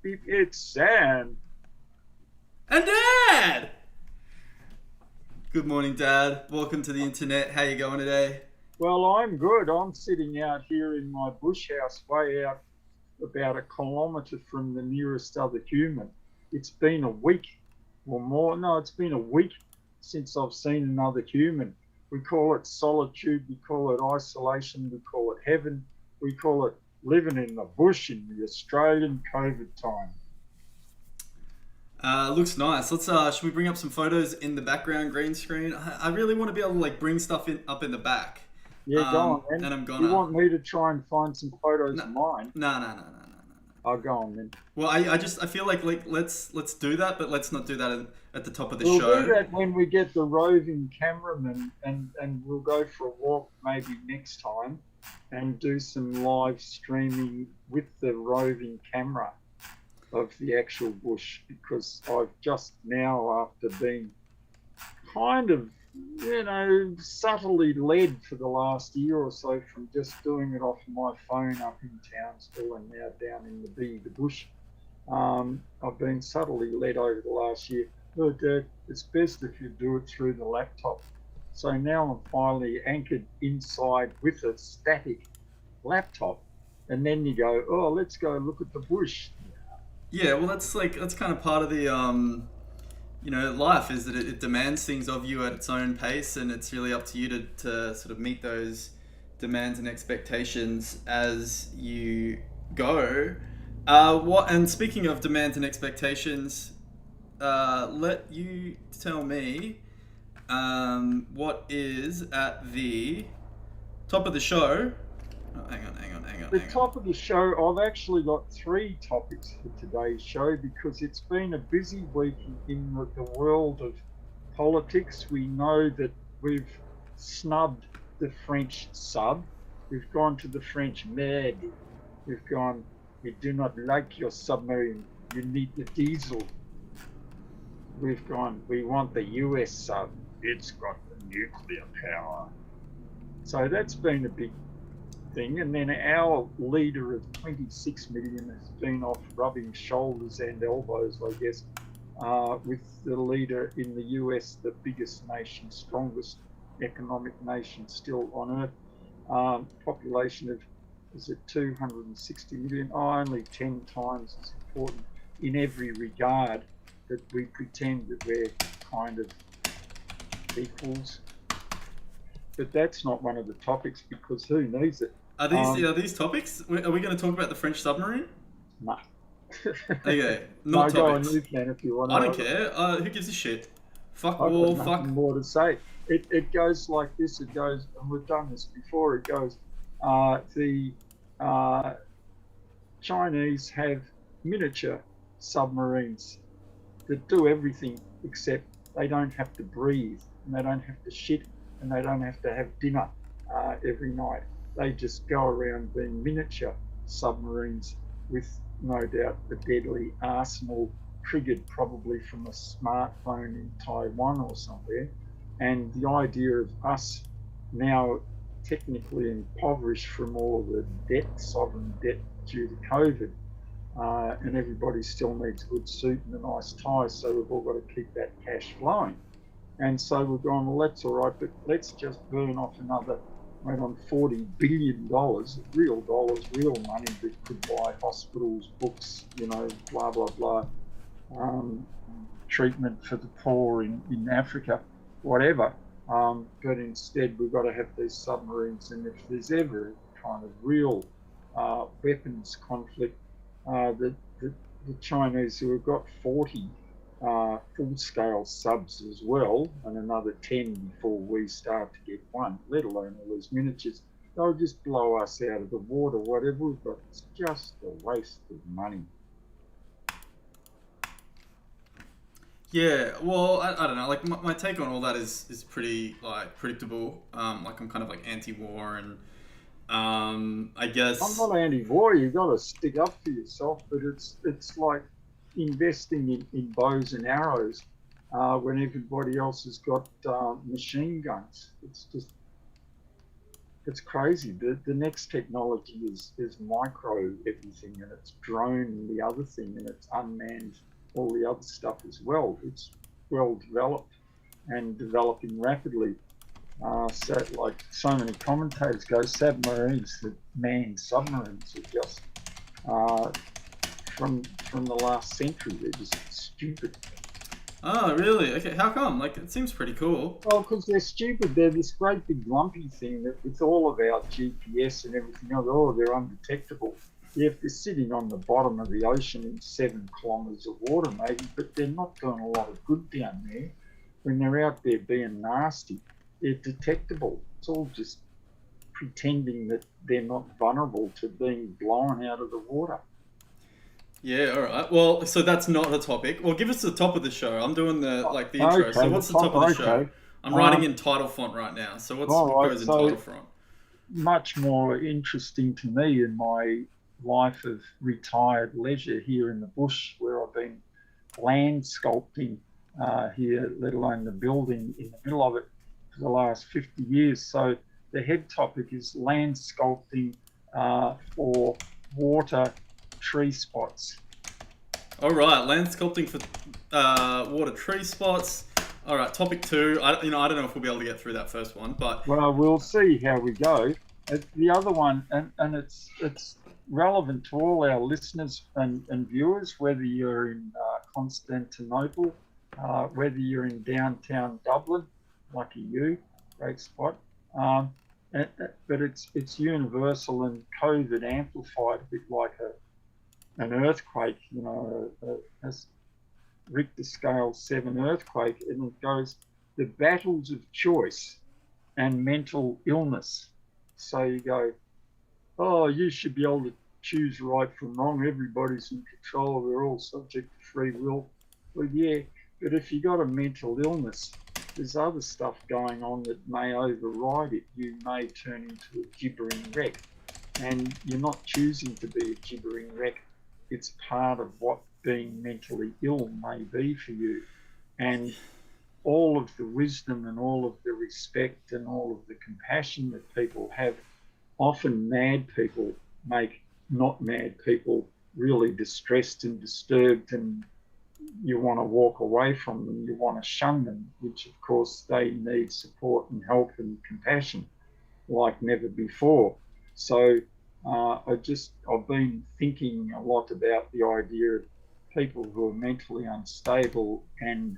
beep. It's Sam. And Dad! Good morning, Dad. Welcome to the internet. How you going today? Well, I'm good. I'm sitting out here in my bush house, way out about a kilometre from the nearest other human. It's been a week or more. No, it's been a week since I've seen another human. We call it solitude. We call it isolation. We call it heaven. We call it living in the bush in the Australian COVID time. Looks nice. Let's should we bring up some photos in the background green screen? I really want to be able to like bring stuff in up in the back. Yeah, go on then. And I'm You gonna. want me to try and find some photos No, of mine? no. I'll go on then. Well, I feel like let's do that, but let's not do that at the top of the We'll do show. that when we get the roving cameraman, and we'll go for a walk maybe next time and do some live streaming with the roving camera of the actual bush, because I've just now, after being kind of, subtly led for the last year or so from just doing it off my phone up in Townsville and now down in the bush. I've been subtly led over the last year. Look, it's best if you do it through the laptop. So now I'm finally anchored inside with a static laptop. And then you go, oh, let's go look at the bush. Yeah, well, that's kind of part of the life is that it demands things of you at its own pace, and it's really up to you to sort of meet those demands and expectations as you go. And speaking of demands and expectations, let you tell me what is at the top of the show. Oh, hang on. The top of the show, I've actually got 3 topics for today's show because it's been a busy week in the world of politics. We know that we've snubbed the French sub. We've gone to the French med. We've gone, we do not like your submarine. You need the diesel. We've gone, we want the US sub. It's got the nuclear power. So that's been a big thing. And then our leader of 26 million has been off rubbing shoulders and elbows, I guess, with the leader in the US, the biggest nation, strongest economic nation still on earth. Population of, is it 260 million? Oh, only 10 times as important in every regard, that we pretend that we're kind of equals. But that's not one of the topics, because who needs it? Are these topics? Are we going to talk about the French submarine? No. Okay, No, not go on, topics. you can if you want. I don't care. Who gives a shit? Fuck I've war. got Fuck. nothing more to say. It goes like this. It goes, and we've done this before. It goes, the Chinese have miniature submarines that do everything except they don't have to breathe, and they don't have to shit, and they don't have to have dinner every night. They just go around being miniature submarines with no doubt a deadly arsenal triggered probably from a smartphone in Taiwan or somewhere. And the idea of us now technically impoverished from all of the debt, sovereign debt due to COVID, and everybody still needs a good suit and a nice tie, so we've all got to keep that cash flowing. And so we're going, well, that's all right, but let's just burn off another, went on $40 billion, real dollars, real money that could buy hospitals, books, blah, blah, blah, treatment for the poor in Africa, whatever. But instead, we've got to have these submarines. And if there's ever a kind of real weapons conflict, the Chinese, who have got 40 full-scale subs as well, and another 10 before we start to get one, let alone all these miniatures, they'll just blow us out of the water, whatever we've got. It's just a waste of money. Yeah, well, I don't know. Like my take on all that is pretty like predictable. Like I'm kind of like anti-war, and I guess I'm not anti-war. You've got to stick up for yourself, but it's like investing in bows and arrows when everybody else has got machine guns. It's just it's crazy. The next technology is micro everything, and it's drone and the other thing, and it's unmanned all the other stuff as well. It's well developed and developing rapidly. So, like so many commentators go, submarines, the manned submarines are just uh, from the last century. They're just stupid. Oh, really? Okay, how come? Like, it seems pretty cool. Well, because they're stupid. They're this great big lumpy thing that with all of our GPS and everything else, oh, they're undetectable. Yeah, if they're sitting on the bottom of the ocean in 7 kilometres of water, maybe, but they're not doing a lot of good down there. When they're out there being nasty, they're detectable. It's all just pretending that they're not vulnerable to being blown out of the water. Yeah, all right. Well, so that's not a topic. Well, give us the top of the show. I'm doing the intro. So Okay, what's the top of the show? okay. I'm writing in title font right now. So All what right, goes in so title font? much more interesting to me in my life of retired leisure here in the bush, where I've been land sculpting here, let alone the building in the middle of it for the last 50 years. So the head topic is land sculpting for water tree spots. All right, land sculpting for water tree spots. All right, topic two. I don't know if we'll be able to get through that first one, but Well, we'll see how we go. The other one, and it's relevant to all our listeners and viewers, whether you're in Constantinople, whether you're in downtown Dublin, lucky you, great spot. But it's universal and COVID amplified, a bit like an earthquake, a Richter scale 7 earthquake, and it goes the battles of choice and mental illness. So you go, oh, you should be able to choose right from wrong. Everybody's in control. We're all subject to free will. Well, yeah, but if you got a mental illness, there's other stuff going on that may override it. You may turn into a gibbering wreck, and you're not choosing to be a gibbering wreck. It's part of what being mentally ill may be for you. And all of the wisdom and all of the respect and all of the compassion that people have, often mad people make not mad people really distressed and disturbed, and you want to walk away from them, you want to shun them, which of course they need support and help and compassion like never before. So I've been thinking a lot about the idea of people who are mentally unstable and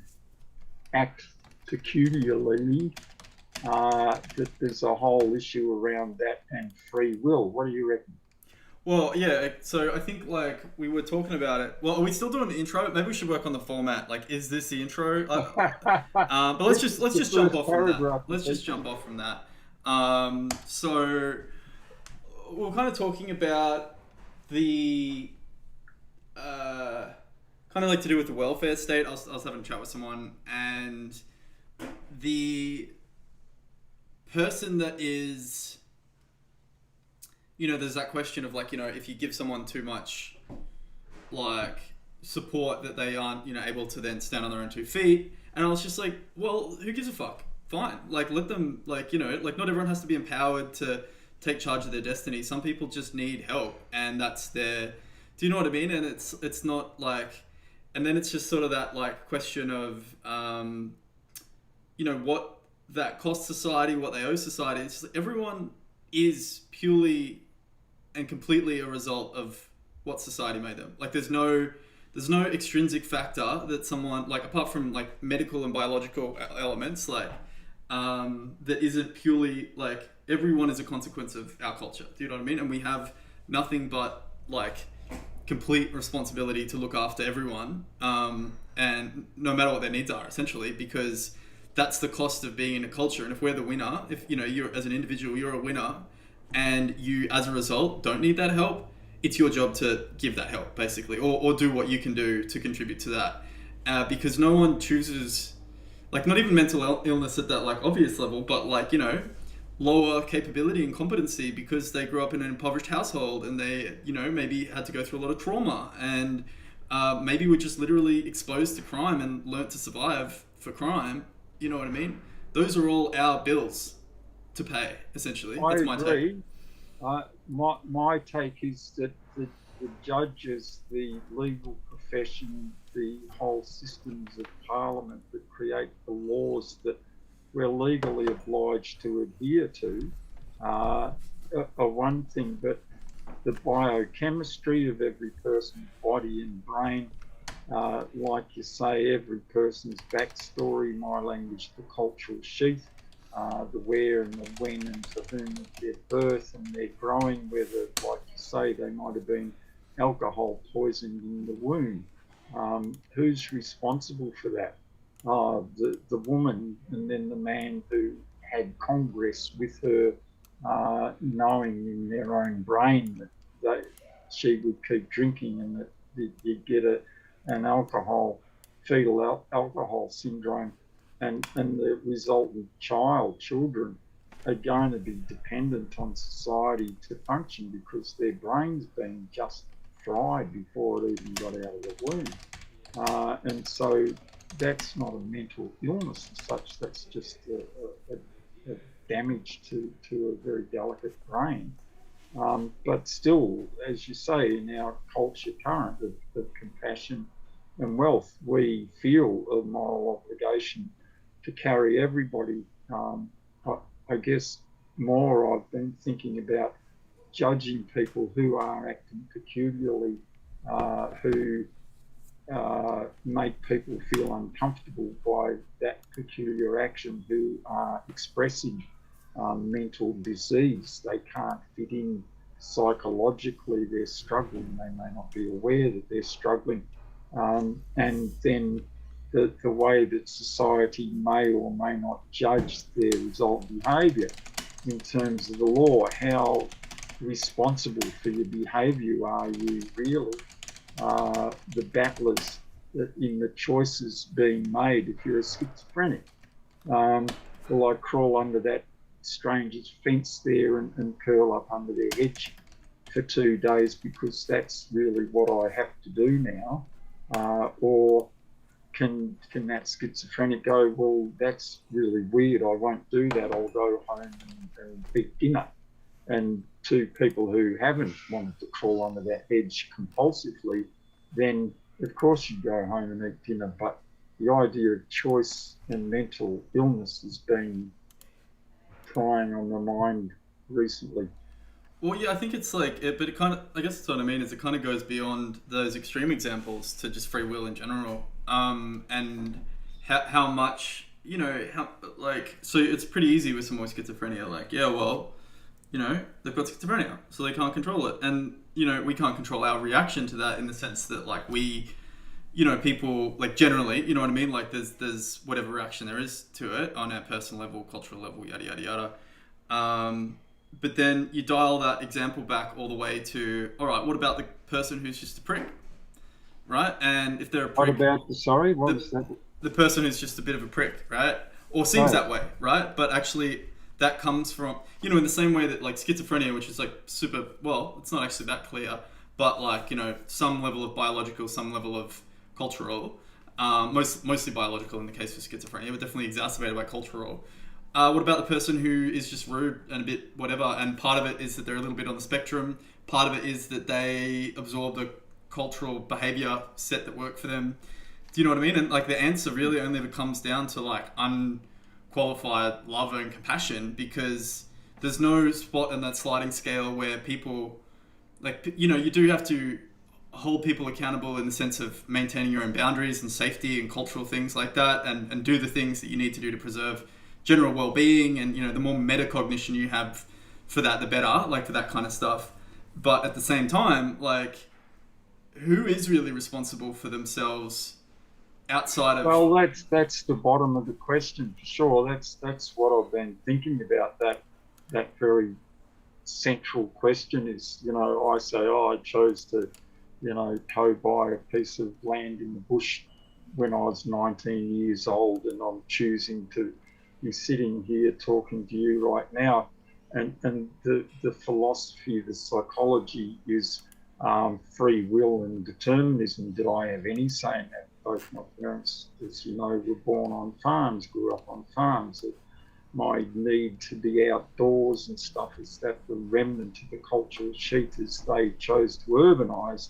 act peculiarly, that there's a whole issue around that and free will. What do you reckon? well, yeah. So I think like we were talking about it. Well, are we still doing the intro? Maybe we should work on the format. Like, is this the intro? But let's just jump off from that. Let's just jump off from that. So we're kind of talking about the kind of like to do with the welfare state. I was having a chat with someone, and the person that is, there's that question of like, if you give someone too much like support that they aren't, able to then stand on their own 2 feet. And I was just like, well, who gives a fuck? Fine. Like, let them, like, like not everyone has to be empowered to take charge of their destiny. Some people just need help, and that's their, do you know what I mean? And it's not like, and then it's just sort of that like question of, what that costs society, what they owe society. It's just like everyone is purely and completely a result of what society made them. Like there's no extrinsic factor that someone, like apart from like medical and biological elements, like that isn't purely like everyone is a consequence of our culture. Do you know what I mean? And we have nothing but like complete responsibility to look after everyone, and no matter what their needs are, essentially, because that's the cost of being in a culture. And if we're the winner, if you're as an individual, you're a winner, and you as a result don't need that help, it's your job to give that help, basically, or do what you can do to contribute to that, because no one chooses, like not even mental illness at that like obvious level, but like lower capability and competency because they grew up in an impoverished household and they maybe had to go through a lot of trauma, and maybe were just literally exposed to crime and learnt to survive for crime. You know what I mean? Those are all our bills to pay. Essentially, I that's my take. agree. My take is that the judges, the legal profession, the whole systems of parliament that create the laws that we're legally obliged to adhere to are one thing, but the biochemistry of every person's body and brain, like you say, every person's backstory, my language, the cultural sheath, the where and the when and to whom their birth and their growing, whether, like you say, they might have been alcohol poisoned in the womb. Who's responsible for that? The woman, and then the man who had congress with her, knowing in their own brain that she would keep drinking and that you'd get an fetal alcohol syndrome, and the resultant children are going to be dependent on society to function because their brain's been just fried before it even got out of the womb. And so that's not a mental illness as such, that's just a damage to a very delicate brain. But still, as you say, in our culture current of compassion and wealth, we feel a moral obligation to carry everybody. I guess more I've been thinking about judging people who are acting peculiarly, who make people feel uncomfortable by that peculiar action, who are expressing mental disease. They can't fit in psychologically, they're struggling, they may not be aware that they're struggling. And then the way that society may or may not judge their resultant behaviour in terms of the law. How responsible for your behaviour are you really? The battlers in the choices being made. If you're a schizophrenic, will I crawl under that stranger's fence there and curl up under their hedge for 2 days because that's really what I have to do now? Or can that schizophrenic go, well, that's really weird, I won't do that, I'll go home and eat dinner? And to people who haven't wanted to crawl under that hedge compulsively, then of course you go home and eat dinner. But the idea of choice and mental illness has been prying on my mind recently. Well, yeah, I think it's like, but it kind of, I guess that's what I mean, is it kind of goes beyond those extreme examples to just free will in general. And how much, so it's pretty easy with someone with schizophrenia, like, yeah, well, they've got schizophrenia, so they can't control it. And, we can't control our reaction to that in the sense that, like, people, like, generally, you know what I mean? Like, there's whatever reaction there is to it on a personal level, cultural level, yada, yada, yada. But then you dial that example back all the way to, all right, what about the person who's just a prick, right? And if they're a prick... What about was that? The person who's just a bit of a prick, right? Or seems that way, right? But actually that comes from, in the same way that, like, schizophrenia, which is, like, super, well, it's not actually that clear, but, like, some level of biological, some level of cultural, mostly biological in the case of schizophrenia, but definitely exacerbated by cultural. What about the person who is just rude and a bit whatever, and part of it is that they're a little bit on the spectrum, part of it is that they absorb the cultural behaviour set that work for them. Do you know what I mean? And, like, the answer really only ever comes down to, like, unqualified love and compassion, because there's no spot in that sliding scale where people, like, you do have to hold people accountable in the sense of maintaining your own boundaries and safety and cultural things like that, and do the things that you need to do to preserve general well-being, and the more metacognition you have for that, the better, like, for that kind of stuff. But at the same time, like, who is really responsible for themselves outside of... Well, that's the bottom of the question for sure. That's what I've been thinking about. That very central question is, I say, I chose to, co-buy a piece of land in the bush when I was 19 years old, and I'm choosing to be sitting here talking to you right now. And the philosophy, the psychology is free will and determinism. Did I have any say in that? Both my parents, as you know, were born on farms, grew up on farms. my need to be outdoors and stuff, is that the remnant of the cultural sheath as they chose to urbanise.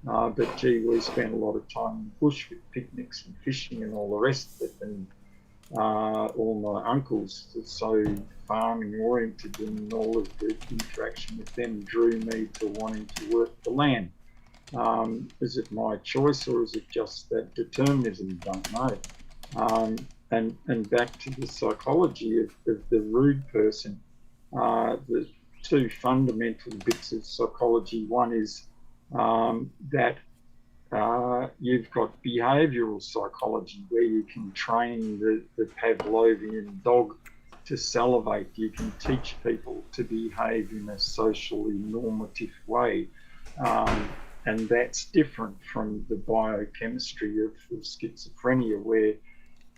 But gee, we spent a lot of time in the bush with picnics and fishing and all the rest of it. And all my uncles are so farming oriented, and all of the interaction with them drew me to wanting to work the land. Is it my choice, or is it just that determinism? Don't know. Um, and back to the psychology of the rude person, the two fundamental bits of psychology. One is that you've got behavioral psychology, where you can train the Pavlovian dog to salivate. You can teach people to behave in a socially normative way. And that's different from the biochemistry of schizophrenia, where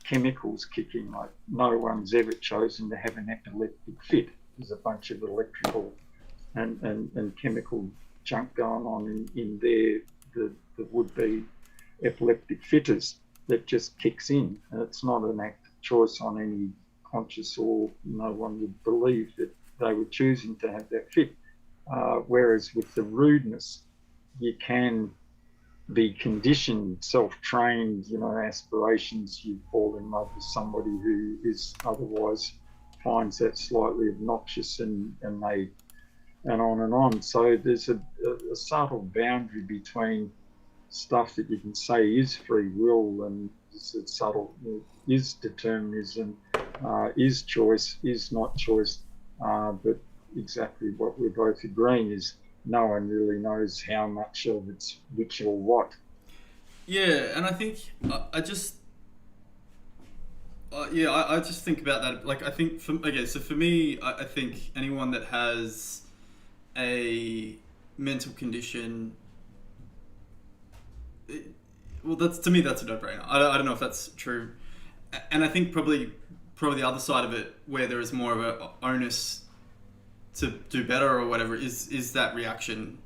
chemicals kick in. Like, no one's ever chosen to have an epileptic fit. There's a bunch of electrical and chemical junk going on in there, the would-be epileptic fitters, that just kicks in. And it's not an act of choice on any conscious, or no one would believe that they were choosing to have that fit. Whereas with the rudeness, you can be conditioned, self-trained, aspirations. You fall in love with somebody who is otherwise finds that slightly obnoxious, and on and on. So there's a subtle boundary between stuff that you can say is free will, and it's a subtle is determinism, is choice, is not choice. But exactly what we're both agreeing is no one really knows how much of it's which or what. Yeah, and I think I just I just think about that. Like, I think so for me, I think anyone that has a mental condition, well, that's, to me, that's a no-brainer. I don't know if that's true, and I think probably the other side of it, where there is more of a onus to do better or whatever, is that reaction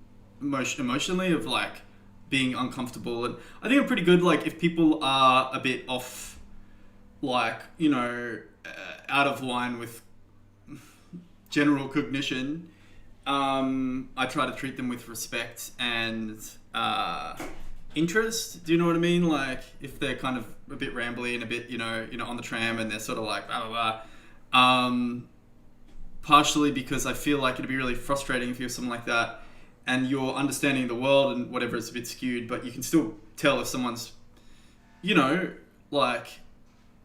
emotionally of like being uncomfortable. And I think I'm pretty good, like, if people are a bit off, like, out of line with general cognition, I try to treat them with respect and interest. Do you know what I mean? Like, if they're kind of a bit rambly and a bit, on the tram, and they're sort of like blah blah blah. Partially because I feel like it'd be really frustrating if you're something like that, and your understanding of the world and whatever is a bit skewed, but you can still tell if someone's, like,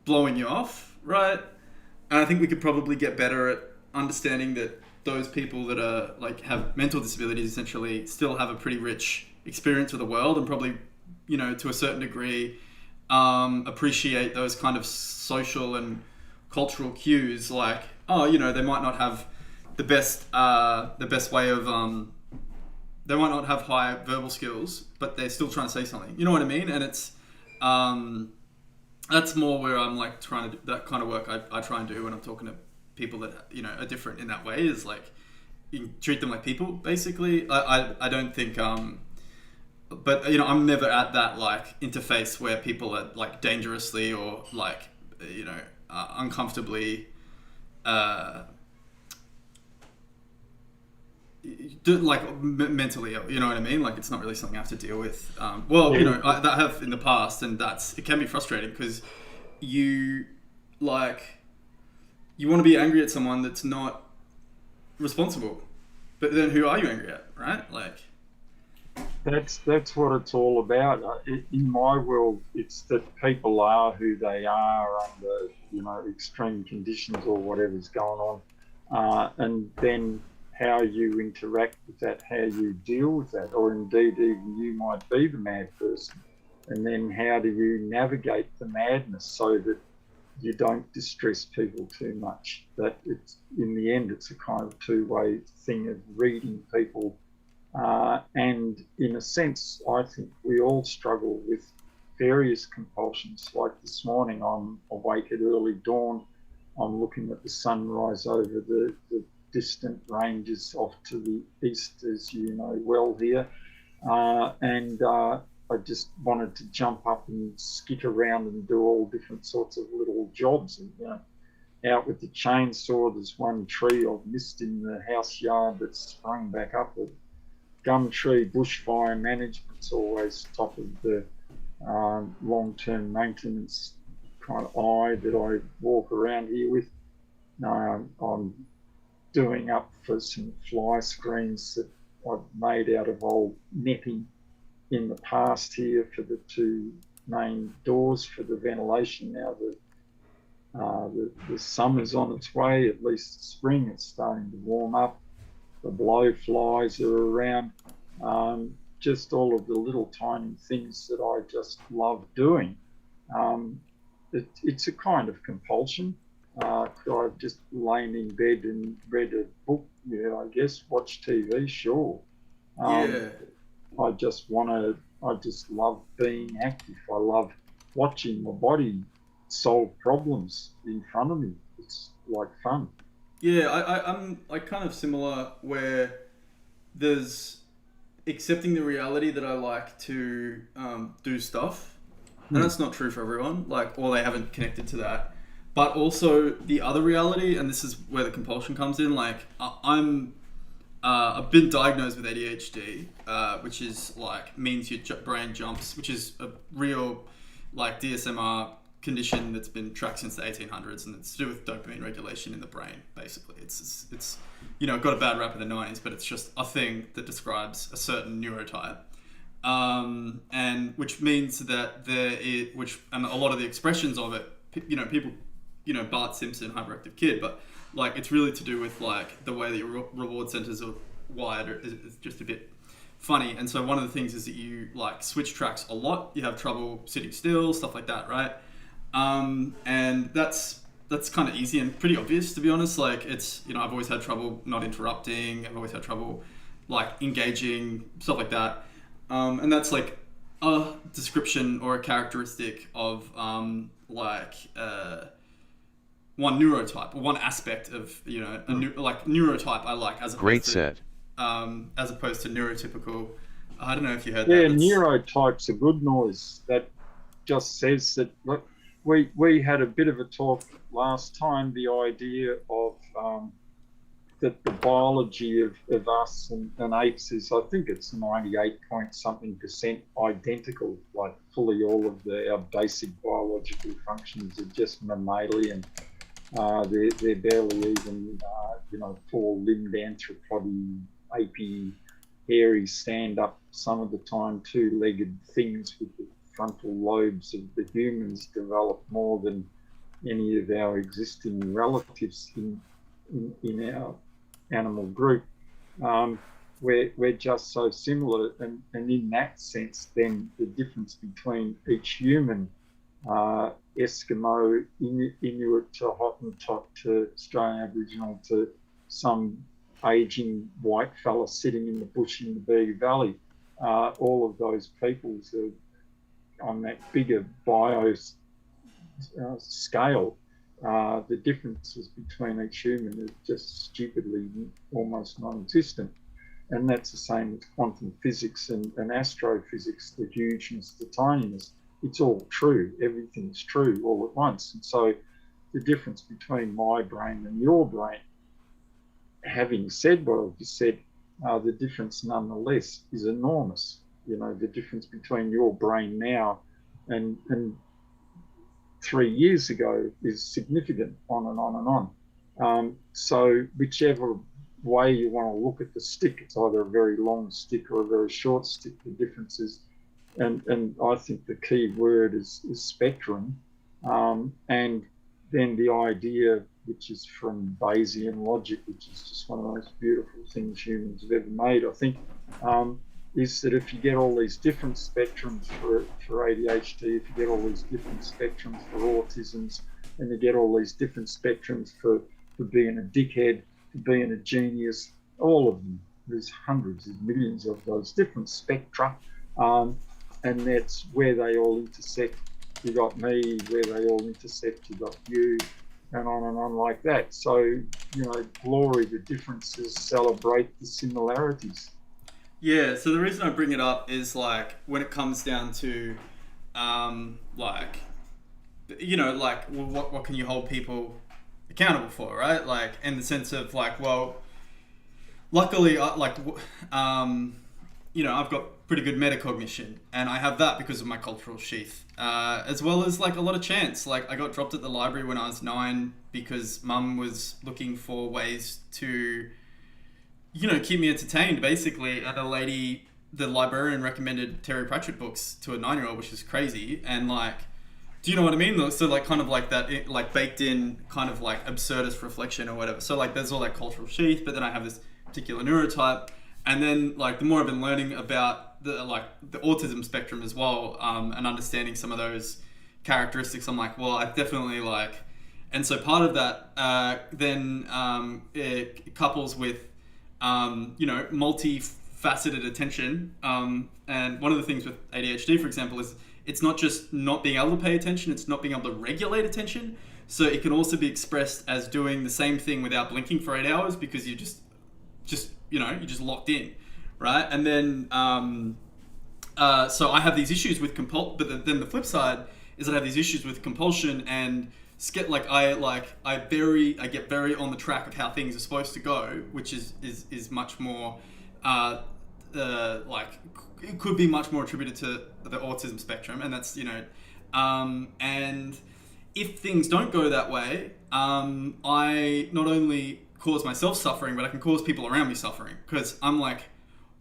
blowing you off, right? And I think we could probably get better at understanding that those people that are, like, have mental disabilities essentially still have a pretty rich experience of the world, and probably, to a certain degree, appreciate those kind of social and cultural cues, like, they might not have the best way of, they might not have high verbal skills, but they're still trying to say something. You know what I mean? And it's, that's more where I'm like trying to do that kind of work. I try and do when I'm talking to people that, are different in that way, is like, you can treat them like people, basically. I don't think, but I'm never at that, like, interface where people are, like, dangerously or, like, uncomfortably mentally ill, you know what I mean? Like, it's not really something I have to deal with. That I have in the past, and it can be frustrating, because you want to be angry at someone that's not responsible, but then who are you angry at, right? Like, That's what it's all about. In my world, it's that people are who they are under, extreme conditions or whatever's going on, and then how you interact with that, how you deal with that, or indeed even you might be the mad person, and then how do you navigate the madness so that you don't distress people too much. That it's, in the end, it's a kind of two-way thing of reading people. And in a sense, I think we all struggle with various compulsions. Like this morning, I'm awake at early dawn. I'm looking at the sunrise over the distant ranges off to the east, as you know well here. And I just wanted to jump up and skit around and do all different sorts of little jobs. And out with the chainsaw. There's one tree I've missed in the house yard that's sprung back up. A gum tree. Bushfire management's always top of the long-term maintenance kind of eye that I walk around here with. I'm doing up for some fly screens that I've made out of old netting in the past here for the two main doors for the ventilation. Now the summer's on its way, at least spring, it's starting to warm up. The blowflies are around. Just all of the little tiny things that I just love doing. It's a kind of compulsion. I've just lain in bed and read a book, I guess, watch TV, sure. Yeah. I just I just love being active. I love watching my body solve problems in front of me. It's like fun. Yeah, I'm like kind of similar where there's accepting the reality that I like to do stuff, and that's not true for everyone. Like, or they haven't connected to that. But also the other reality, and this is where the compulsion comes in. Like, I've been diagnosed with ADHD, which is like means your brain jumps, which is a real like DSMR condition that's been tracked since the 1800s, and it's to do with dopamine regulation in the brain. Basically, it's it got a bad rap in the 90s, but it's just a thing that describes a certain neurotype, and which means that and a lot of the expressions of it, people, Bart Simpson, hyperactive kid, but like it's really to do with like the way that your reward centers are wired is just a bit funny. And so one of the things is that you like switch tracks a lot. You have trouble sitting still, stuff like that, right? And that's kind of easy and pretty obvious, to be honest. Like it's, I've always had trouble not interrupting. I've always had trouble like engaging, stuff like that. And that's like a description or a characteristic of one neurotype or one aspect of neurotype I like as Great opposed set. to as opposed to neurotypical. I don't know if you heard Yeah, that. neurotype's a good noise. That just says that. Look, we had a bit of a talk last time. The idea of that the biology of us and apes is, I think it's 98 point something percent identical. Like fully all of our basic biological functions are just mammalian. They're barely even, four-limbed anthropody, apey, hairy, stand-up some of the time, two-legged things with the frontal lobes of the humans develop more than any of our existing relatives in our animal group. We're just so similar, and in that sense, then the difference between each human, Eskimo, Inuit to Hottentot to Australian Aboriginal to some aging white fella sitting in the bush in the Bega Valley, all of those peoples are on that bigger bio scale. The differences between each human are just stupidly almost non-existent. And that's the same with quantum physics and astrophysics, the hugeness, the tininess. It's all true. Everything's true all at once. And so the difference between my brain and your brain, having said what I've just said, the difference nonetheless is enormous. The difference between your brain now and 3 years ago is significant, on and on and on. So whichever way you want to look at the stick, it's either a very long stick or a very short stick, the difference is, and I think the key word is spectrum. And then the idea, which is from Bayesian logic, which is just one of the most beautiful things humans have ever made, I think, is that if you get all these different spectrums for ADHD, if you get all these different spectrums for autisms, and you get all these different spectrums for being a dickhead, for being a genius, all of them, there's hundreds of millions of those different spectra, and that's where they all intersect. You got me, where they all intersect, you got you, and on like that. So, glory the differences, celebrate the similarities. Yeah, so the reason I bring it up is like when it comes down to what can you hold people accountable for, right? Like in the sense of like, well, luckily, I've got pretty good metacognition, and I have that because of my cultural sheath, as well as like a lot of chance. Like I got dropped at the library when I was 9 because mum was looking for ways to, keep me entertained, basically. And the librarian recommended Terry Pratchett books to a 9-year-old, which is crazy. And like, do you know what I mean? So like, kind of like that, like baked in kind of like absurdist reflection or whatever. So like, there's all that cultural sheath, but then I have this particular neurotype, and then like the more I've been learning about the autism spectrum as well, and understanding some of those characteristics, I'm like, well, I definitely like, and so part of that then it couples with multifaceted attention. And one of the things with ADHD, for example, is it's not just not being able to pay attention, it's not being able to regulate attention. So it can also be expressed as doing the same thing without blinking for 8 hours because you're just you're just locked in, right? And then so I have these issues with but then the flip side is I have these issues with compulsion and I get very on the track of how things are supposed to go, which is much more it could be much more attributed to the autism spectrum, and that's and if things don't go that way, I not only cause myself suffering, but I can cause people around me suffering, because I'm like,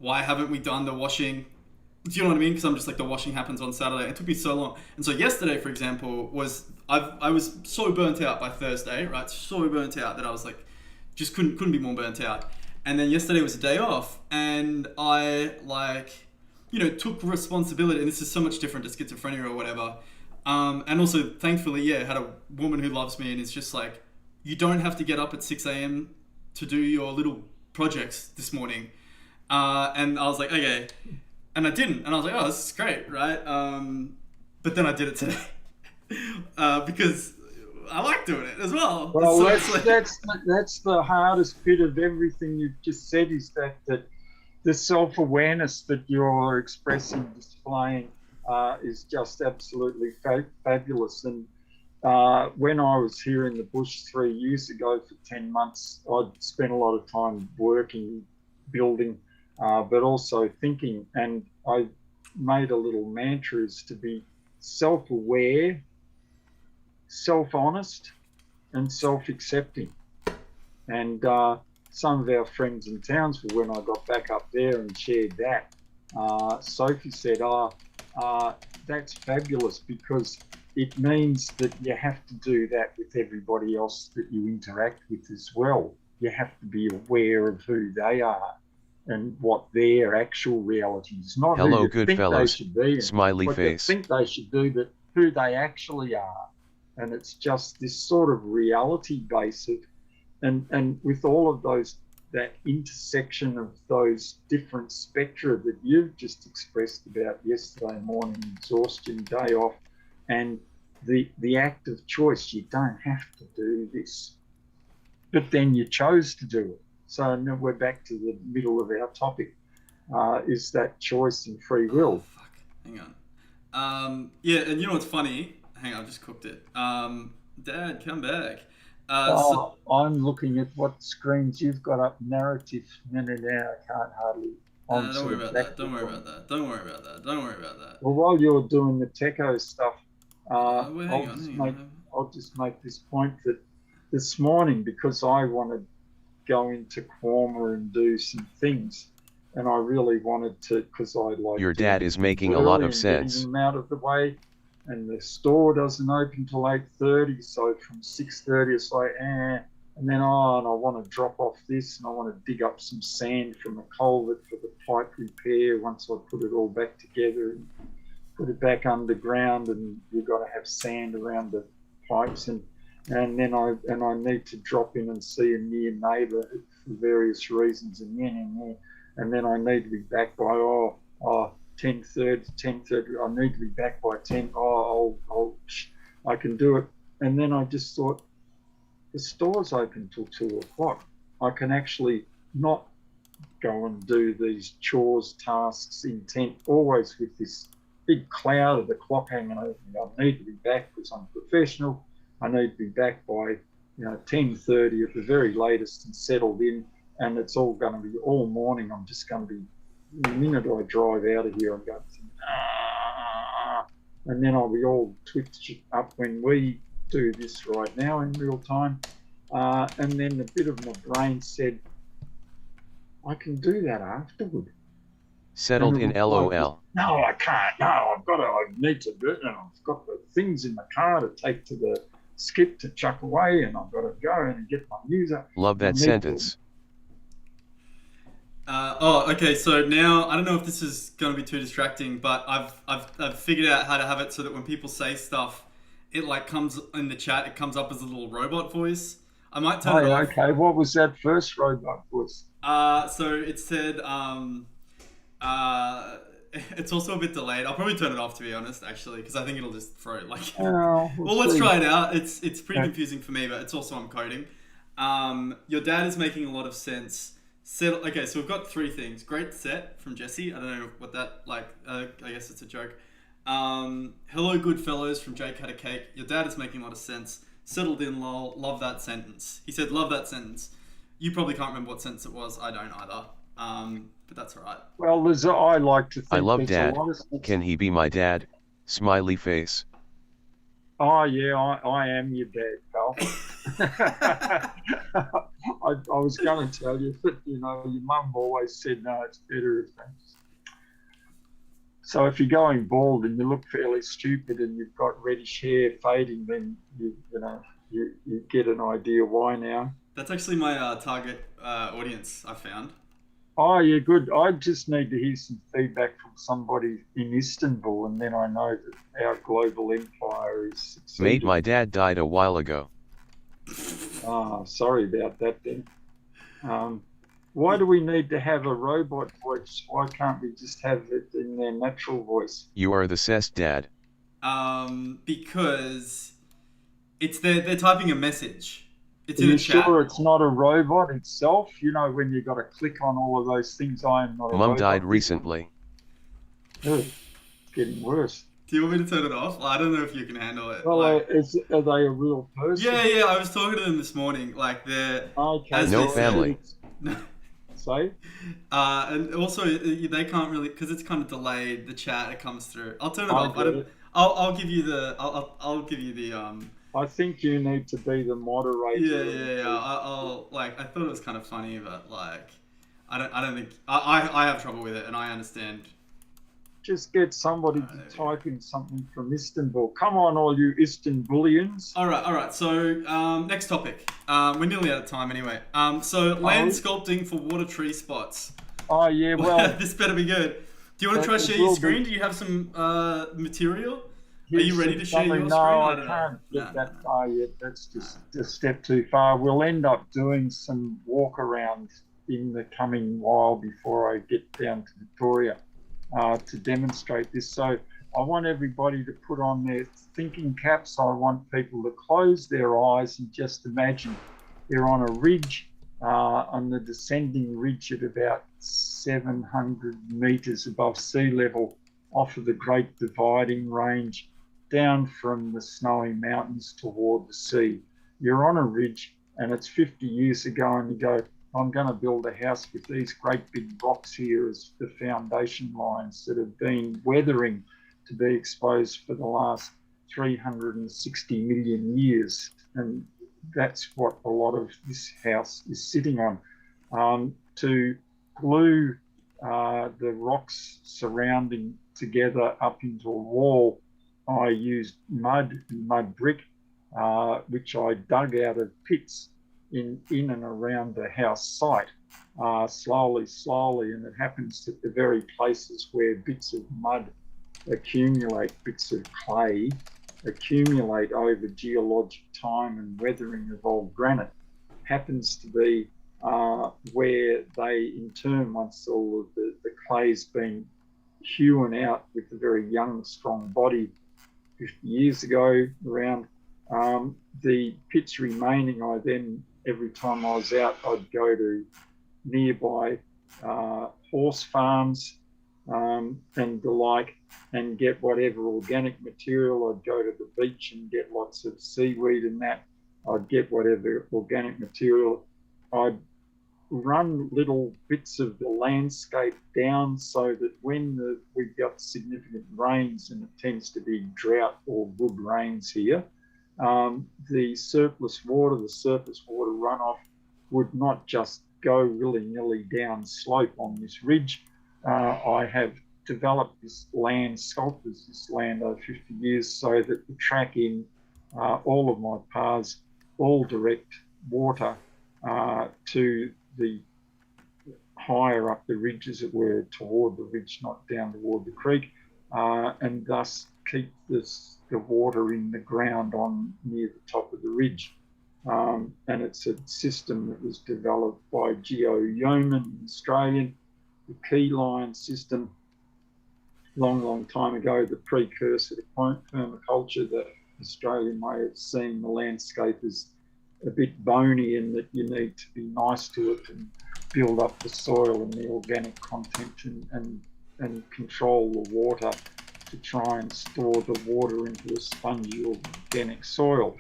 why haven't we done the washing? Do you know what I mean? Because I'm just like, the washing happens on Saturday. It took me so long. And so yesterday, for example, I was so burnt out by Thursday, right? So burnt out that I was like, just couldn't be more burnt out. And then yesterday was a day off, and I took responsibility. And this is so much different to schizophrenia or whatever. And also, thankfully, had a woman who loves me and is just like, you don't have to get up at 6 a.m. to do your little projects this morning. And I was like, okay. And I didn't. And I was like, oh, this is great, right? But then I did it today because I like doing it as well. Well, So that's the hardest bit of everything you've just said, is that the self-awareness that you're expressing, displaying, is just absolutely fabulous. And when I was here in the bush 3 years ago for 10 months, I'd spent a lot of time working, building, but also thinking. And I made a little mantra, is to be self-aware, self-honest, and self-accepting. And some of our friends in Townsville, when I got back up there and shared that, Sophie said, that's fabulous, because it means that you have to do that with everybody else that you interact with as well. You have to be aware of who they are and what their actual reality is, not Hello, who you good think fellows. they should be, and Smiley what face. you think they should do, but who they actually are. And it's just this sort of reality basic, and with all of those, that intersection of those different spectra that you've just expressed about yesterday morning, exhaustion, day off, and the act of choice. You don't have to do this, but then you chose to do it. So now we're back to the middle of our topic, is that choice and free will. Oh, fuck. Hang on. And you know what's funny? Hang on, I just cooked it. Dad, come back. I'm looking at what screens you've got up. Narrative, no, I can't hardly. Don't worry about that. Don't worry about that. Don't worry about that. Don't worry about that. Well, while you're doing the techo stuff, Hang I'll just make this point that this morning, because I want to go into Quorma and do some things, and I really wanted to, because I like. Your dad is making a lot of sense. Getting them out of the way, and the store doesn't open till 8:30, so from 6:30 it's like, and then and I want to drop off this, and I want to dig up some sand from a culvert for the pipe repair once I put it all back together and put it back underground, and you've got to have sand around the pipes, and then I need to drop in and see a near neighbour for various reasons, and then I need to be back by 10:30. I need to be back by 10. I can do it. And then I just thought, the store's open till 2:00. I can actually not go and do these chores, tasks, intent, always with this big cloud of the clock hanging over me. I need to be back because I'm professional. I need to be back by 10:30 at the very latest and settled in. And it's all going to be all morning. I'm just going to be, the minute I drive out of here, I'm going to think, and then I'll be all twitched up when we do this right now in real time. And then a bit of my brain said, I can do that afterward. Settled in LOL. No, I can't. No, I need to do it. And I've got the things in the car to take to the skip to chuck away, and I've got to go and get my news up. Love that sentence. Okay. So now I don't know if this is going to be too distracting, but I've figured out how to have it so that when people say stuff, it like comes in the chat. It comes up as a little robot voice. I might turn it off. Okay. What was that first robot voice? So it said it's also a bit delayed. I'll probably turn it off, to be honest, actually, because I think it'll just throw it like. Well, let's try it out. It's pretty confusing for me, but it's also I'm coding. Your dad is making a lot of sense. Okay, so we've got three things. Great set from Jesse. I don't know what that like. I guess it's a joke. Hello, good fellows from Jake Had a Cake. Your dad is making a lot of sense. Settled in, lol. Love that sentence. He said, love that sentence. You probably can't remember what sentence it was. I don't either. But that's all right. Well, I like to think. I love dad. Can he be my dad? Smiley face. Oh yeah, I am your dad, pal. I was going to tell you, but your mum always said no. It's better if that's. So if you're going bald and you look fairly stupid and you've got reddish hair fading, then you get an idea why now. That's actually my target audience, I found. Oh, yeah, good. I just need to hear some feedback from somebody in Istanbul, and then I know that our global empire is succeeding. Mate, my dad died a while ago. Oh, sorry about that then. Why do we need to have a robot voice? Why can't we just have it in their natural voice? You are the cess, dad. Because they're typing a message. It's Are in you a chat. sure it's not a robot itself? You know, when you've got to click on all of those things, I am not a robot. Mum died recently. Ugh, it's getting worse. Do you want me to turn it off? I don't know if you can handle it. Well, are they a real person? Yeah. I was talking to them this morning. Like they're okay. No family. Say. And also they can't really because it's kind of delayed. The chat it comes through. I'll turn it off. I'll give you the. I'll give you the. I think you need to be the moderator. Yeah. I'll like. I thought it was kind of funny, but like, I don't think I have trouble with it, and I understand. Just get somebody to type in something from Istanbul. Come on, all you Istanbulians. All right. So next topic. We're nearly out of time anyway. So land sculpting for water tree spots. Oh yeah, well this better be good. Do you want to try share your screen? Do you have some material? Are you ready to share your screen? No, I can't get that far yet. That's just a step too far. We'll end up doing some walk around in the coming while before I get down to Victoria to demonstrate this. So I want everybody to put on their thinking caps. I want people to close their eyes and just imagine they're on a ridge, on the descending ridge at about 700 metres above sea level off of the Great Dividing Range, down from the snowy mountains toward the sea. You're on a ridge and it's 50 years ago and you go, I'm going to build a house with these great big rocks here as the foundation lines that have been weathering to be exposed for the last 360 million years. And that's what a lot of this house is sitting on. To glue the rocks surrounding together up into a wall, I used mud brick, which I dug out of pits in and around the house site, slowly, and it happens at the very places where bits of mud accumulate, bits of clay accumulate over geologic time and weathering of old granite, happens to be where they in turn, once all of the clay's been hewn out with a very young, strong body 50 years ago around, the pits remaining, I then, every time I was out, I'd go to nearby horse farms and the like and get whatever organic material. I'd go to the beach and get lots of seaweed and that. I'd get whatever organic material. I'd run little bits of the landscape down so that when we've got significant rains, and it tends to be drought or good rains here, the surplus water, the surface water runoff would not just go willy-nilly down slope on this ridge. I have developed this land, sculpted this land over 50 years so that the track in all of my paths all direct water to the higher up the ridge, as it were, toward the ridge, not down toward the creek, and thus keep the water in the ground on near the top of the ridge. And it's a system that was developed by Geo Yeoman, an Australian, the key line system, long time ago, the precursor to permaculture. That Australia may have seen the landscape as a bit bony and that you need to be nice to it and build up the soil and the organic content and control the water to try and store the water into a spongy organic soil.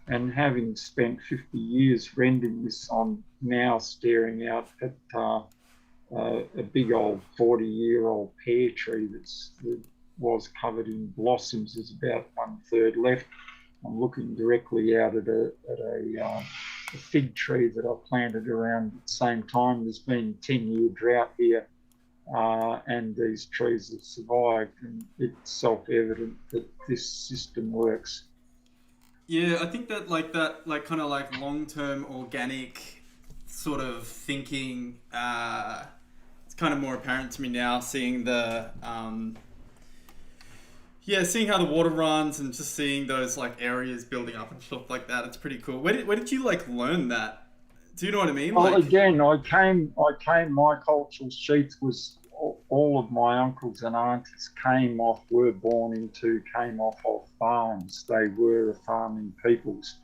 And having spent 50 years rendering this, I'm now staring out at a big old 40-year-old pear tree that was covered in blossoms. There's about 1/3 left. I'm looking directly out at a fig tree that I planted around at the same time. There's been a 10-year drought here, and these trees have survived, and it's self-evident that this system works. Yeah, I think that kind of like long-term organic sort of thinking, it's kind of more apparent to me now, seeing the seeing how the water runs and just seeing those like areas building up and stuff like that. It's pretty cool. Where did you like learn that? Do you know what I mean? Well, again, I came. My cultural sheath was all of my uncles and aunties came off of farms. They were farming peoples.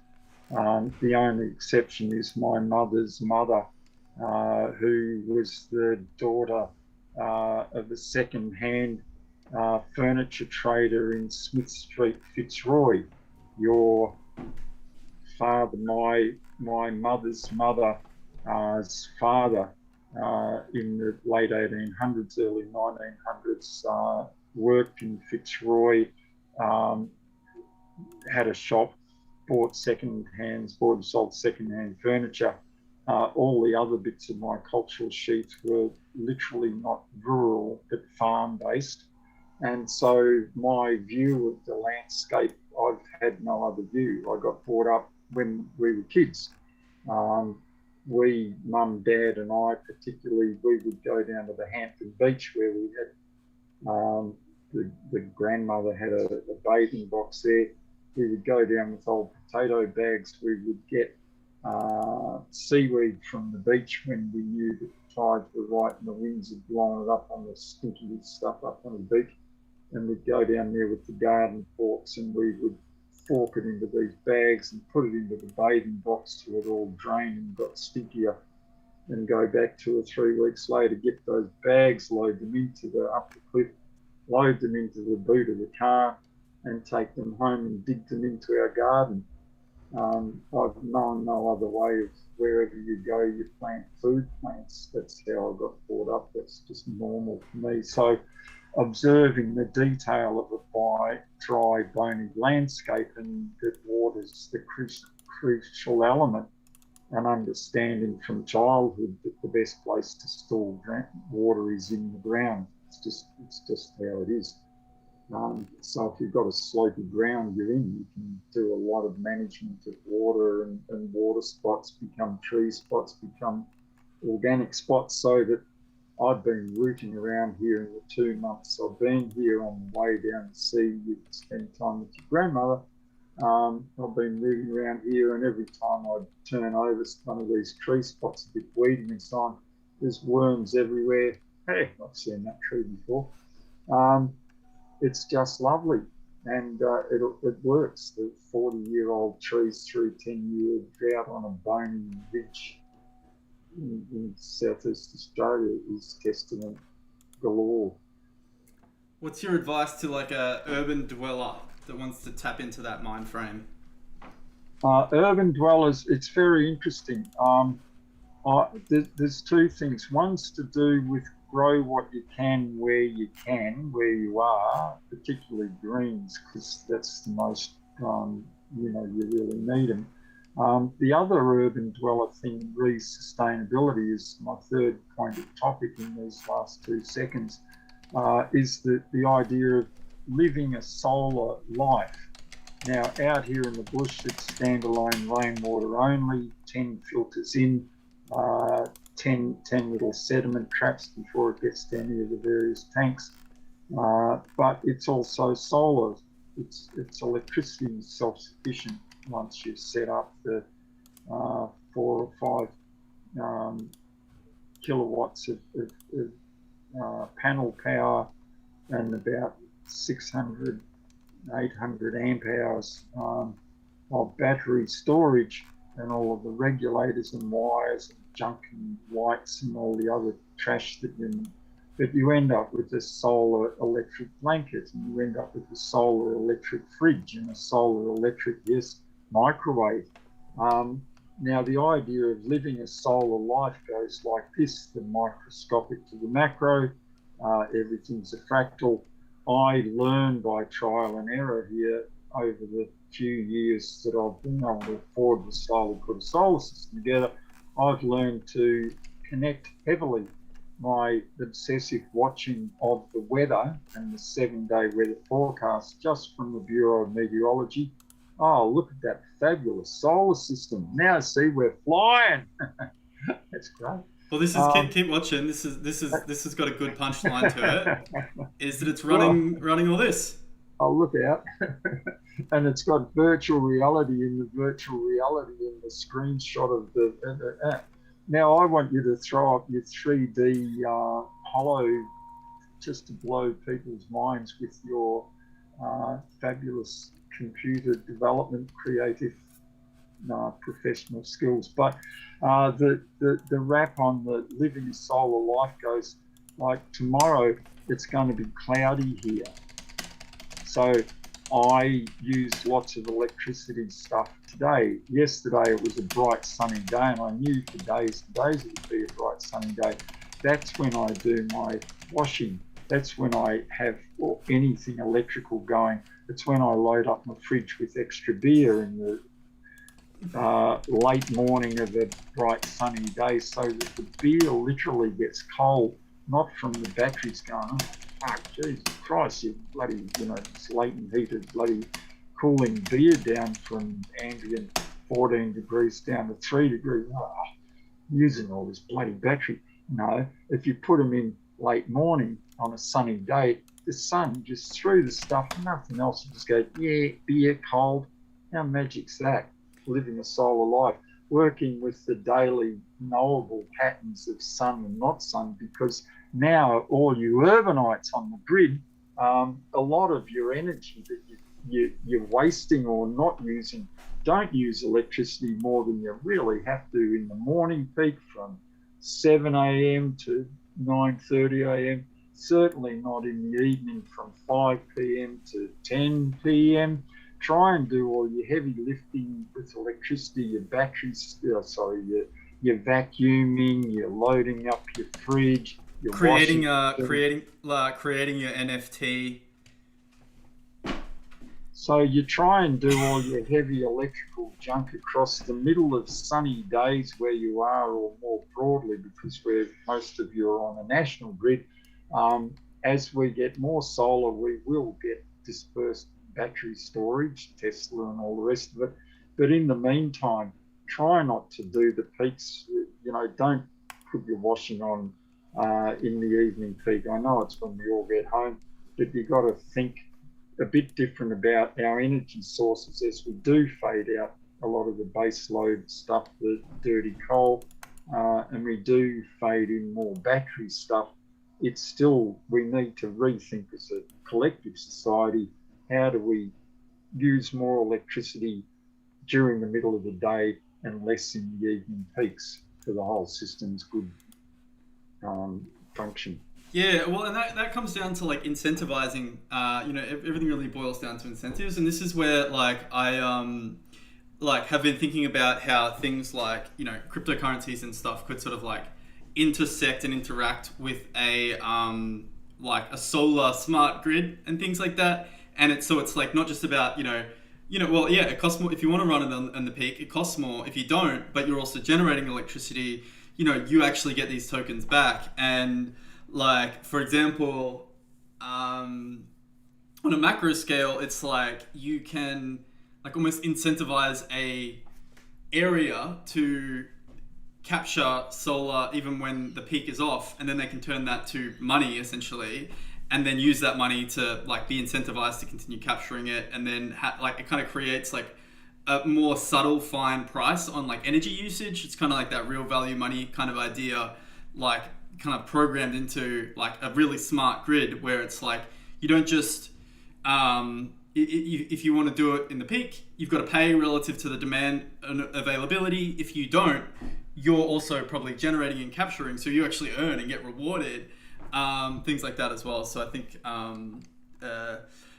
The only exception is my mother's mother, who was the daughter of a second-hand furniture trader in Smith Street, Fitzroy. Your father, my mother's mother's father, in the late 1800s, early 1900s, worked in Fitzroy, had a shop, bought and sold second-hand furniture. All the other bits of my cultural sheets were literally not rural, but farm-based. And so my view of the landscape, I've had no other view. I got brought up when we were kids. We, mum, dad and I particularly, we would go down to the Hampton Beach where we had, the grandmother had a bathing box there. We would go down with old potato bags. We would get seaweed from the beach when we knew that the tides were right and the winds had blown it up on the stinky stuff up on the beach. And we'd go down there with the garden forks and we would fork it into these bags and put it into the bathing box till it all drained and got stinkier, and go back 2 or 3 weeks later, get those bags, load them up the cliff, load them into the boot of the car and take them home and dig them into our garden. I've known no other way of wherever you go, you plant food plants. That's how I got brought up. That's just normal for me. So observing the detail of a dry, bony landscape and that water's the crucial element, and understanding from childhood that the best place to store water is in the ground. It's just how it is. So if you've got a slopy ground you're in, you can do a lot of management of water, and water spots become tree spots, become organic spots, so that I've been rooting around here in the 2 months I've been here on the way down to see you spend time with your grandmother. I've been moving around here, and every time I turn over one of these tree spots, a bit weedy inside, there's worms everywhere. Hey, I've seen that tree before. It's just lovely, and it works. The 40-year-old trees through 10-year drought on a bony ridge in southeast Australia is testament galore. What's your advice to like a urban dweller that wants to tap into that mind frame? Urban dwellers, it's very interesting. There's two things. One's to do with grow what you can, where you are, particularly greens, because that's the most, you really need them. The other urban dweller thing, sustainability, is my third pointed topic in these last 2 seconds, is the idea of living a solar life. Now, out here in the bush, it's standalone rainwater only, 10 filters in, 10 little sediment traps before it gets to any of the various tanks. But it's also solar. It's electricity self-sufficient once you set up the 4 or 5 kilowatts of panel power and about 600, 800 amp hours of battery storage, and all of the regulators and wires and junk and lights and all the other trash that you end up with a solar electric blanket, and you end up with a solar electric fridge and a solar electric, microwave. Now, the idea of living a solar life goes like this: the microscopic to the macro, everything's a fractal. I learned by trial and error here over the few years that I've been able to afford to slowly put a solar system together. I've learned to connect heavily my obsessive watching of the weather and the 7-day weather forecast just from the Bureau of Meteorology. Oh, look at that fabulous solar system. Now see, we're flying. That's great. Well, this is keep watching. This has got a good punchline to it. Is that it's running all this? Oh, look out. And it's got virtual reality in the screenshot of the Now I want you to throw up your 3D holo just to blow people's minds with your fabulous computer development, creative, professional skills. But the wrap on the living a solar life goes like tomorrow. It's going to be cloudy here, so I used lots of electricity stuff today. Yesterday it was a bright sunny day, and I knew for days it would be a bright sunny day. That's when I do my washing. That's when I have anything electrical going. It's when I load up my fridge with extra beer in the late morning of a bright sunny day, so that the beer literally gets cold, not from the batteries going, oh, fuck, Jesus Christ, you bloody, this latent heated bloody cooling beer down from ambient 14 degrees down to 3 degrees. Oh, using all this bloody battery. No, if you put them in late morning on a sunny day, the sun just through the stuff, nothing else, you just go, yeah, beer, cold. How magic's that? Living a solar life, working with the daily knowable patterns of sun and not sun, because now all you urbanites on the grid, a lot of your energy that you're wasting or not using, don't use electricity more than you really have to in the morning peak from 7 a.m. to 9:30 a.m. Certainly not in the evening from 5 p.m. to 10 p.m. Try and do all your heavy lifting with electricity, your batteries, your vacuuming, you're loading up your fridge, you're creating your NFT. So you try and do all your heavy electrical junk across the middle of sunny days where you are, or more broadly, because most of you are on a national grid. As we get more solar, we will get dispersed battery storage, Tesla and all the rest of it. But in the meantime, try not to do the peaks. Don't put your washing on in the evening peak. I know it's when we all get home, but you've got to think a bit different about our energy sources as we do fade out a lot of the base load stuff, the dirty coal, and we do fade in more battery stuff. It's still, we need to rethink as a collective society, how do we use more electricity during the middle of the day and less in the evening peaks for the whole system's good function. Yeah, well, and that comes down to like incentivizing. Everything really boils down to incentives, and this is where like like have been thinking about how things like, you know, cryptocurrencies and stuff could sort of like intersect and interact with a like a solar smart grid and things like that. And it's like not just about, well, yeah, it costs more if you want to run it on the peak. It costs more if you don't, but you're also generating electricity. You know, you actually get these tokens back. And like, for example, on a macro scale, it's like you can like almost incentivize a area to capture solar even when the peak is off, and then they can turn that to money essentially, and then use that money to like be incentivized to continue capturing it, and then like it kind of creates like a more subtle fine price on like energy usage. It's kind of like that real value money kind of idea, like kind of programmed into like a really smart grid where it's like you don't just if you want to do it in the peak, you've got to pay relative to the demand and availability. If you don't, you're also probably generating and capturing, so you actually earn and get rewarded, things like that as well. So I think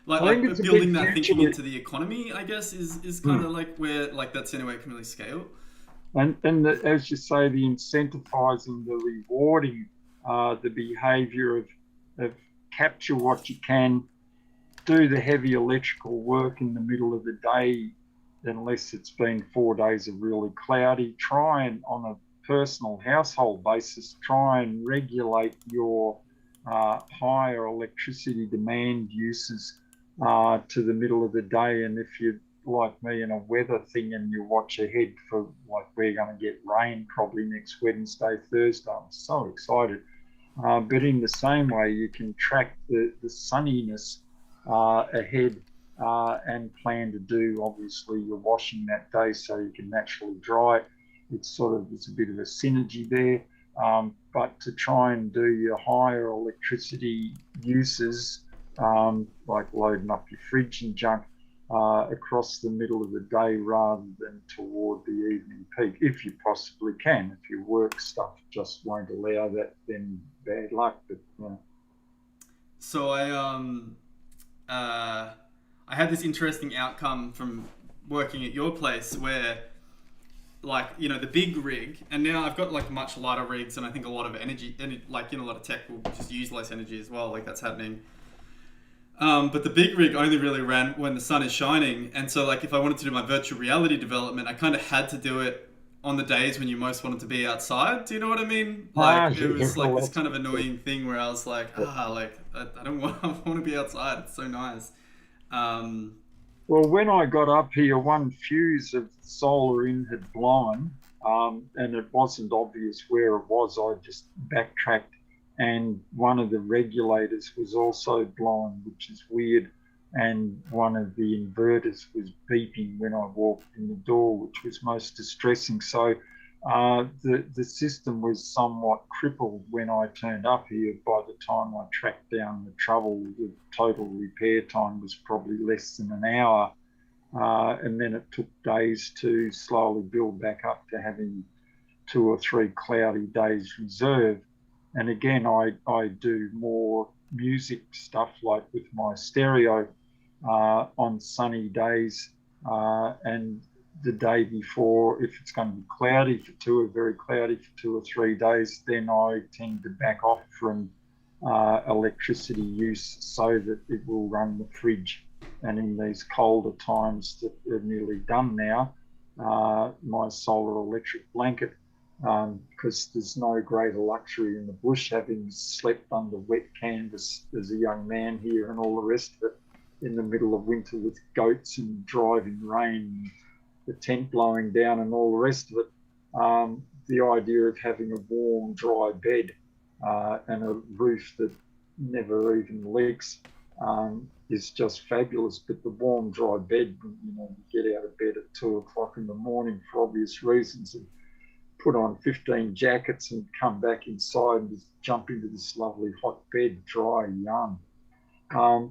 like building that thinking into the economy, I guess, is kind of like where like that's the only way it can really scale. And as you say, the incentivizing, the rewarding, the behaviour of capture what you can, do the heavy electrical work in the middle of the day, unless it's been 4 days of really cloudy. Try and, on a personal household basis, try and regulate your higher electricity demand uses to the middle of the day. And if you're like me in a weather thing and you watch ahead for like we're going to get rain probably next Wednesday, Thursday, I'm so excited. But in the same way, you can track the sunniness ahead and plan to do, obviously, your washing that day so you can naturally dry it. It's a bit of a synergy there. But to try and do your higher electricity uses, like loading up your fridge and junk, across the middle of the day rather than toward the evening peak, if you possibly can. If your work stuff just won't allow that, then bad luck. But So I had this interesting outcome from working at your place where, like, you know, the big rig, and now I've got like much lighter rigs, and I think a lot of energy, and like, you know, a lot of tech will just use less energy as well. Like that's happening. But the big rig only really ran when the sun is shining, and so like if I wanted to do my virtual reality development, I kind of had to do it on the days when you most wanted to be outside. Do you know what I mean? Like it was like this kind of annoying thing where I was like, I don't want, I want to be outside. It's so nice. Well, when I got up here, one fuse of solar in had blown, and it wasn't obvious where it was. I just backtracked, and one of the regulators was also blown, which is weird. And one of the inverters was beeping when I walked in the door, which was most distressing. So the system was somewhat crippled when I turned up here. By the time I tracked down the trouble, the total repair time was probably less than an hour. And then it took days to slowly build back up to having 2 or 3 cloudy days reserved. And again, I do more music stuff like with my stereo on sunny days, and the day before, if it's going to be cloudy for 2 or very cloudy for 2 or 3 days, then I tend to back off from electricity use so that it will run the fridge. And in these colder times that are nearly done now, my solar electric blanket, because there's no greater luxury in the bush, having slept under wet canvas as a young man here and all the rest of it in the middle of winter with goats and driving rain, the tent blowing down and all the rest of it. The idea of having a warm, dry bed and a roof that never even leaks is just fabulous. But the warm, dry bed, you know, you get out of bed at 2 o'clock in the morning for obvious reasons and put on 15 jackets and come back inside and just jump into this lovely hot bed, dry, young.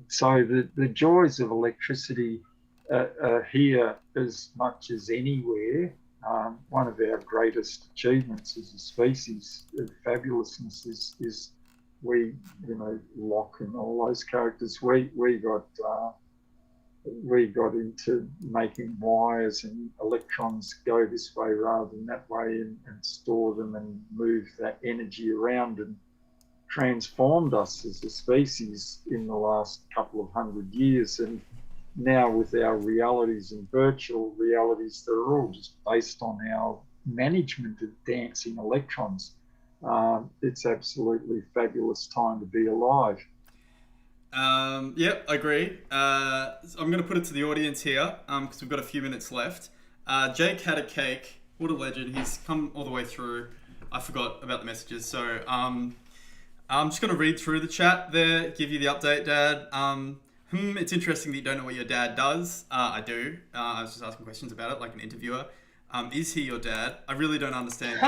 So the joys of electricity are here as much as anywhere. One of our greatest achievements as a species of fabulousness is we, you know, Locke and all those characters, we got we got into making wires and electrons go this way rather than that way, and store them and move that energy around, and transformed us as a species in the last couple of 100 years. And now with our realities and virtual realities, they're all just based on our management of dancing electrons. It's absolutely fabulous time to be alive. Yep, I agree. I'm going to put it to the audience here because we've got a few minutes left. Jake had a cake. What a legend. He's come all the way through. I forgot about the messages. So I'm just going to read through the chat there, give you the update, Dad. It's interesting that you don't know what your dad does. I do. I was just asking questions about it like an interviewer. Is he your dad? I really don't understand.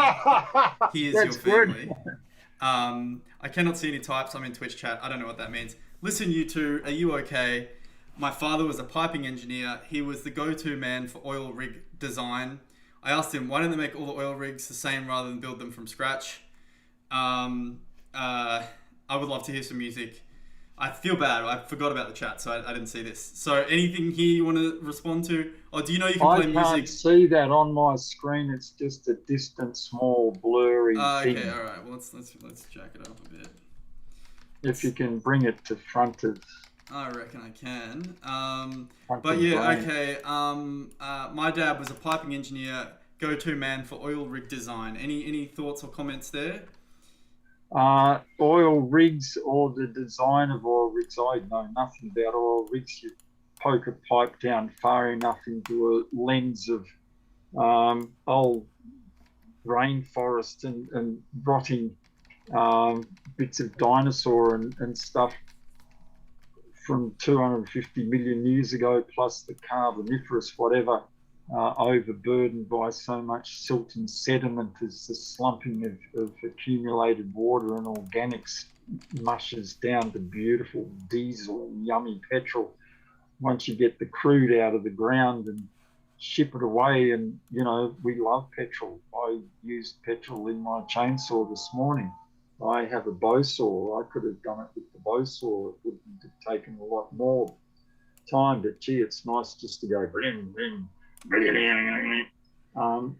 He is That's your family. good. I cannot see any types. I'm in Twitch chat. I don't know what that means. Listen, you two, are you okay? My father was a piping engineer. He was the go-to man for oil rig design. I asked him, why don't they make all the oil rigs the same rather than build them from scratch? I would love to hear some music. I feel bad. I forgot about the chat, so I didn't see this. So anything here you want to respond to? Or do you know you can play music? I can't see that on my screen. It's just a distant, small, blurry thing. Okay, all right. Well, let's jack it up a bit. If you can bring it to front of... I reckon I can. But yeah, okay. My dad was a piping engineer, go-to man for oil rig design. Any thoughts or comments there? Oil rigs or the design of oil rigs, I know nothing about oil rigs. You poke a pipe down far enough into a lens of old rainforest and rotting bits of dinosaur and stuff from 250 million years ago, plus the Carboniferous whatever, overburdened by so much silt and sediment as the slumping of accumulated water and organics mushes down to beautiful diesel and yummy petrol. Once you get the crude out of the ground and ship it away, and we love petrol. I used petrol in my chainsaw this morning. I have a bow saw. I could have done it with the bow saw. It wouldn't have taken a lot more time, but gee, it's nice just to go bling, bling.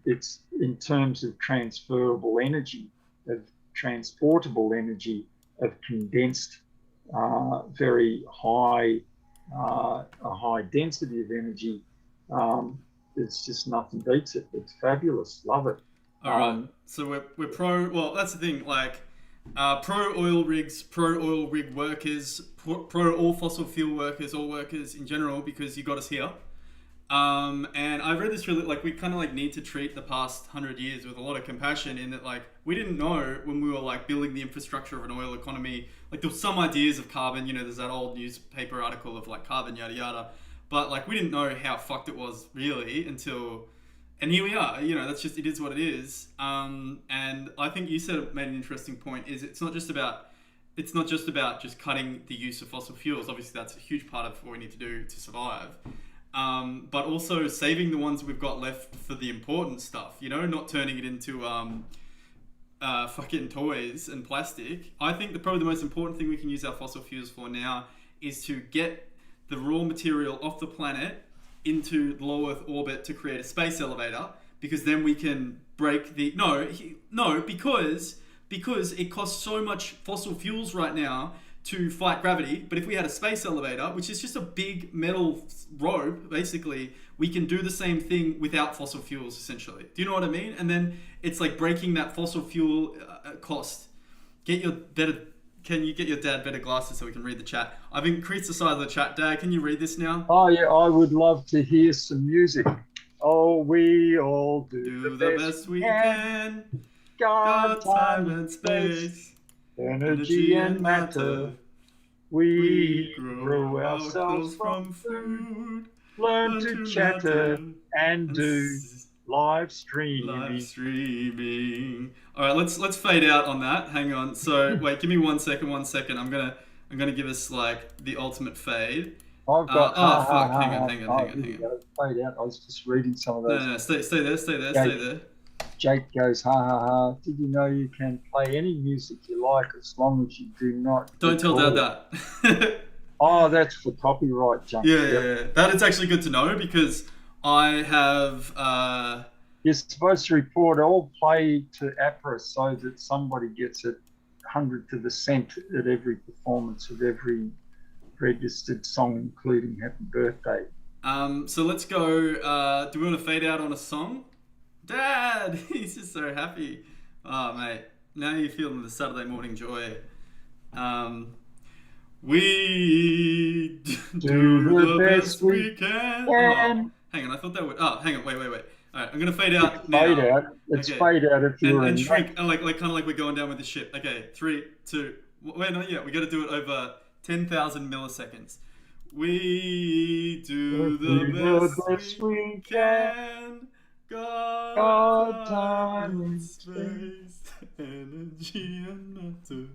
It's in terms of transferable energy, of transportable energy, of condensed, very high, a high density of energy. It's just nothing beats it. It's fabulous. Love it. All right. So we're pro. Well, that's the thing. Like pro oil rigs, pro oil rig workers, pro all fossil fuel workers, all workers in general, because you got us here. And I read this really, we kind of need to treat the past 100 years with a lot of compassion, in that we didn't know when we were building the infrastructure of an oil economy. There was some ideas of carbon, there's that old newspaper article of carbon yada yada, but we didn't know how fucked it was really until, and here we are. That's just, it is what it is. And I think you made an interesting point, is it's not just about just cutting the use of fossil fuels. Obviously that's a huge part of what we need to do to survive. But also saving the ones we've got left for the important stuff, not turning it into fucking toys and plastic. I think probably the most important thing we can use our fossil fuels for now is to get the raw material off the planet into low Earth orbit to create a space elevator, because then we can break the... because it costs so much fossil fuels right now to fight gravity. But if we had a space elevator, which is just a big metal rope, basically, we can do the same thing without fossil fuels, essentially. Do you know what I mean? And then it's breaking that fossil fuel cost. Can you get your dad better glasses so we can read the chat? I've increased the size of the chat. Dad, can you read this now? Oh yeah, I would love to hear some music. Oh, we all do the best we can. God, time and space. Energy and matter. We grow ourselves from food. Learn to chatter and do live streaming. All right, let's fade out on that. Hang on. So wait, give me 1 second. I'm gonna give us the ultimate fade. I've got. Hang on. Fade out. I was just reading some of those. No, stay there. Jake goes, ha ha ha. Did you know you can play any music you like as long as you do not... Don't tell Dad that. Oh, that's the copyright junk. Yeah, Yep. yeah, yeah. That it's actually good to know because I have. You're supposed to report all play to APRA so that somebody gets it 100 to the cent at every performance of every registered song, including Happy Birthday. So let's go. Do we want to fade out on a song? Dad, he's just so happy. Oh, mate, now you're feeling the Saturday morning joy. We do the best we can. Oh, hang on, I thought that would. Oh, hang on, wait. All right, I'm gonna fade out now. Fade out. It's Okay. fade out if you're And in shrink, like kind of like we're going down with the ship. Okay, 3, 2. Wait, not yet. We got to do it over 10,000 milliseconds. We do the best we can. God, time, and space, energy, and matter.